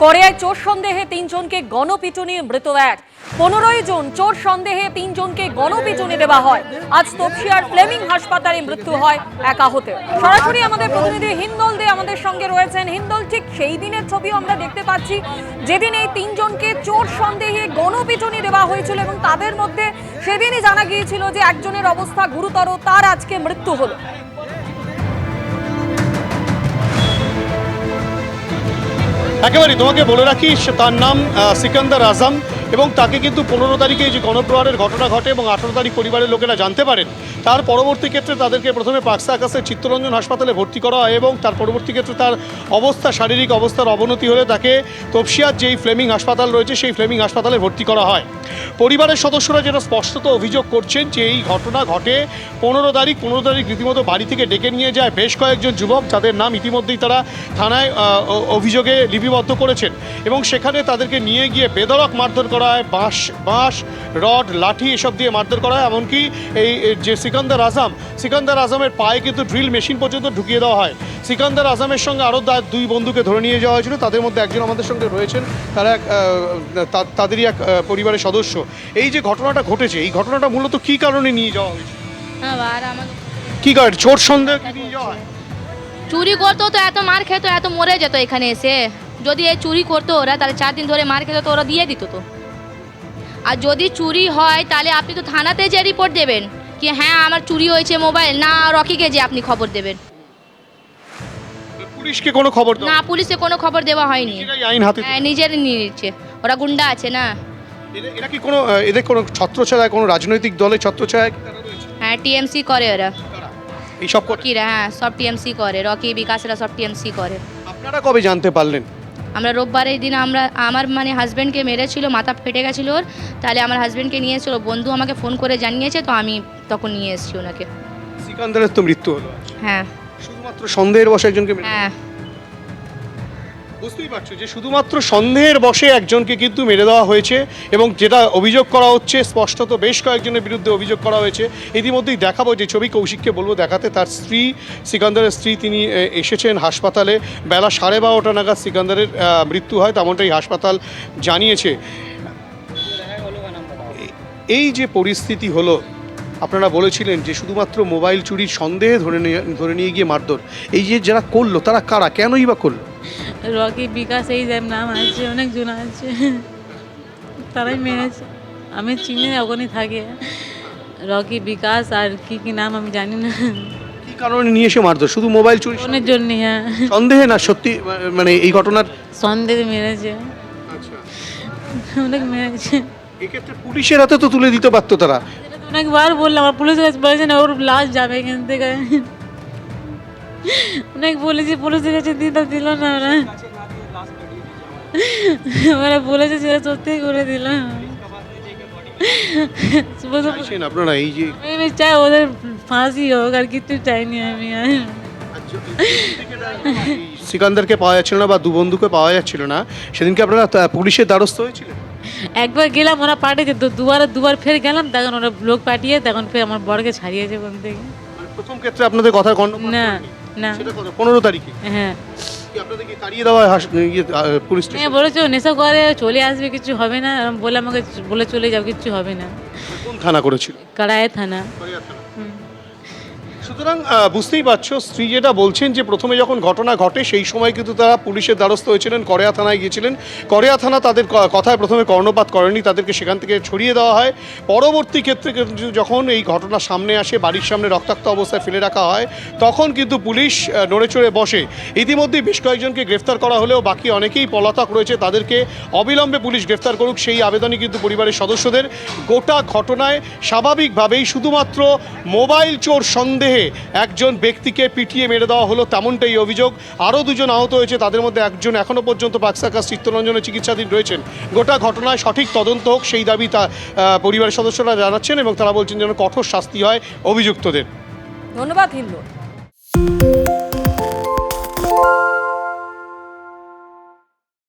কড়িয়ায় চোর সন্দেহে 3 জনকে গণপিটুনি মৃত এক। 15 জন চোর সন্দেহে 3 জনকে গণপিটুনি দেওয়া হয়। আজ তপসিয়ার ফ্লেমিং হাসপাতালে মৃত্যু হয় এক আহতের। সরাসরি আমাদের প্রতিনিধি হিন্দল দে আমাদের সঙ্গে রয়েছেন। হিন্দল, ঠিক সেই দিনের ছবিও আমরা দেখতে পাচ্ছি যেদিন এই 3 জনকে চোর সন্দেহে গণপিটুনি দেওয়া হয়েছিল এবং তাদের মধ্যে সেদিনই জানা গিয়েছিল যে একজনের অবস্থা গুরুতর, তার আজকে মৃত্যু হলো। একেবারে তোমাকে বলে রাখি, তার নাম সিকান্দার আজম এবং তাকে কিন্তু 15 তারিখে যে গণপ্রহারের ঘটনা ঘটে এবং 18 তারিখ পরিবারের লোকেরা জানতে পারেন। তার পরবর্তী ক্ষেত্রে তাদেরকে প্রথমে পাকসা আকাশের চিত্তরঞ্জন হাসপাতালে ভর্তি করা হয় এবং তার পরবর্তী ক্ষেত্রে তার শারীরিক অবস্থার অবনতি হলে তাকে তপসিয়ার যেই ফ্লেমিং হাসপাতাল রয়েছে সেই ফ্লেমিং হাসপাতালে ভর্তি করা হয়। পরিবারের সদস্যরা যেটা স্পষ্টত অভিযোগ করছেন যে এই ঘটনা ঘটে 15 তারিখ রীতিমতো বাড়ি থেকে ডেকে নিয়ে যায় বেশ কয়েকজন যুবক, যাদের নাম ইতিমধ্যেই তারা থানায় অভিযোগে লিপিবদ্ধ করেছেন এবং সেখানে তাদেরকে নিয়ে গিয়ে বেধড়ক মারধর করা হয়, বাঁশ রড লাঠি এসব দিয়ে মারধর করা হয়। এমনকি এই যে সিকান্দার আজমের পায়ে কিন্তু ড্রিল মেশিন পর্যন্ত ঢুকিয়ে দেওয়া হয়। সিকান্দার আজমের সঙ্গে আরও 2 বন্ধুকে ধরে নিয়ে যাওয়া হয়েছিল, তাদের মধ্যে একজন আমাদের সঙ্গে রয়েছেন, তারা তাদেরই এক পরিবারের সদস্য। এই যে ঘটনাটা ঘটেছে, এই ঘটনাটা মূলত কী কারণে নিয়ে যাওয়া হয়েছে? কি কারণ? চোর সন্দেহ নিয়ে যাওয়া হয়? চুরি করতো তো এত মার খেত, এত মরে যেত এখানে এসে। যদি এই চুরি করতো ওরা, তাহলে 4 দিন ধরে মার খেত তো ওরা দিয়ে দিত তো। আর যদি চুরি হয় তাহলে আপনি তো থানাতে যে রিপোর্ট দেবেন কি হ্যাঁ আমার চুরি হয়েছে মোবাইল, না রকিকে যে আপনি খবর দেবেন। পুলিশকে কোনো খবর দাও? না, পুলিশে কোনো খবর দেওয়া হয়নি। আইন হাতে হ্যাঁ, নিজেরই নিয়ে নিচ্ছে, ওরা গুন্ডা আছে না। এরা কি কোনো এদের কোনো ছত্রছায়ায়, কোনো রাজনৈতিক দলের ছত্রছায়ায় রয়েছে? হ্যাঁ, টিএমসি করে ওরা। এই সব কিরা? হ্যাঁ, সব টিএমসি করে, রকি বিকাশরা সব টিএমসি করে। আপনারা কবে জানতে পারলেন? আমরা রোববারের দিন আমার হাজব্যান্ডকে মেরেছিল, মাথা ফেটে গেছিলো ওর, তাহলে আমার হাজব্যান্ডকে নিয়ে এসেছিলো, বন্ধু আমাকে ফোন করে জানিয়েছে, তো আমি তখন নিয়ে এসেছি ওনাকে। সিকান্দারের তো মৃত্যু হলো। হ্যাঁ, শুধুমাত্র সন্দেহের বশে একজনকে হ্যাঁ, বুঝতেই পারছো যে শুধুমাত্র সন্দেহের বশে একজনকে কিন্তু মেরে দেওয়া হয়েছে এবং যেটা অভিযোগ করা হচ্ছে স্পষ্টত বেশ কয়েকজনের বিরুদ্ধে অভিযোগ করা হয়েছে। ইতিমধ্যেই দেখাবো যে ছবি, কৌশিককে বলবো দেখাতে। তার স্ত্রী, সিকান্দারের স্ত্রী, তিনি এসেছেন হাসপাতালে। বেলা 12:30 নাগাদ সিকান্দারের মৃত্যু হয়, তেমনটাই হাসপাতাল জানিয়েছে। এই যে পরিস্থিতি হলো, আপনারা বলেছিলেন যে শুধুমাত্র মোবাইল চুরির সন্দেহে ধরে নিয়ে গিয়ে মারধর, এই যে যারা করলো তারা কারা, কেনই বা করলো? রকি বিকাশ এই নাম আছে, অনেক জন আছে, তারাই মেরেছে। আমি চিনি না, ওখানে থাকে রকি বিকাশ, আর কি নাম আমি জানি না। কি কারণে নিয়ে এসে মারধর? শুধু মোবাইল চুরি অনেক জন্য? হ্যাঁ, সন্দেহে না সত্যি, মানে এই ঘটনার সন্দেহে মেরেছে, আচ্ছা অনেক মেরেছে। এক্ষেত্রে পুলিশের হাতে তো তুলে দিতে পারতো তারা। অনেকবার বললাম, আর পুলিশ বলেছে না ওর লাশ যাবে এখান থেকে। অনেক বলেছি, পুলিশের কাছে দিল না ওরা, ওরা বলেছে সেটা সত্যিই করে দিল। আপনারা এই যে আমি চাই ওদের ফাঁসি হোক, আর কিছু চাইনি আমি। সিকান্দারকে পাওয়া যাচ্ছিল না বা 2 বন্ধুকে পাওয়া যাচ্ছিল না, সেদিনকে আপনারা পুলিশের দ্বারস্থ হয়েছিলেন? একবার গেলাম, ওরা পাঠিয়েছে, তো দুবার ফের গেলাম, তখন ওরা লোক পাঠিয়ে তখন ফের আমার বরকে ছাড়িয়েছে কোন থেকে। প্রথম ক্ষেত্রে আপনাদের কথা কর্ণপাত না করেনি? না, সেটা কত? 15 তারিখে হ্যাঁ কি আপনাদের কি তাড়িয়ে দেওয়া হয় পুলিশ হ্যাঁ, স্টেশন? বলেছো নেশা করে চলে আসবে, কিছু হবে না, এরম বলে আমাকে বলে চলে যাও, কিছু হবে না। কোন থানা করেছিল? কারায় থানা। সুতরাং বুঝতেই পারছো, স্ত্রী যেটা বলছেন যে প্রথমে যখন ঘটনা ঘটে সেই সময় কিন্তু তারা পুলিশের দ্বারস্থ হয়েছিলেন, কড়িয়া থানায় গিয়েছিলেন। কড়িয়া থানা তাদের কথায় প্রথমে কর্ণপাত করেনি, তাদেরকে সেখান থেকে ছড়িয়ে দেওয়া হয়। পরবর্তী ক্ষেত্রে যখন এই ঘটনা সামনে আসে, বাড়ির সামনে রক্তাক্ত অবস্থায় ফেলে রাখা হয়, তখন কিন্তু পুলিশ নড়ে চড়ে বসে। ইতিমধ্যেই বেশ কয়েকজনকে গ্রেফতার করা হলেও বাকি অনেকেই পলাতক রয়েছে, তাদেরকে অবিলম্বে পুলিশ গ্রেফতার করুক সেই আবেদনই কিন্তু পরিবারের সদস্যদের। গোটা ঘটনায় স্বাভাবিকভাবেই শুধুমাত্র মোবাইল চোর সন্দেহে একজন ব্যক্তিকে পিটিয়ে মেরে দেওয়া হলো, তেমনটাই অভিযোগ। আরও 2 জন আহত হয়েছে, তাদের মধ্যে একজন এখনও পর্যন্ত পাকসাকাশ চিত্তরঞ্জনে চিকিৎসাধীন রয়েছেন। গোটা ঘটনায় সঠিক তদন্ত হোক সেই দাবি পরিবারের সদস্যরা জানাচ্ছেন এবং তারা বলছেন যেন কঠোর শাস্তি হয় অভিযুক্তদের। ধন্যবাদ হিন্দল।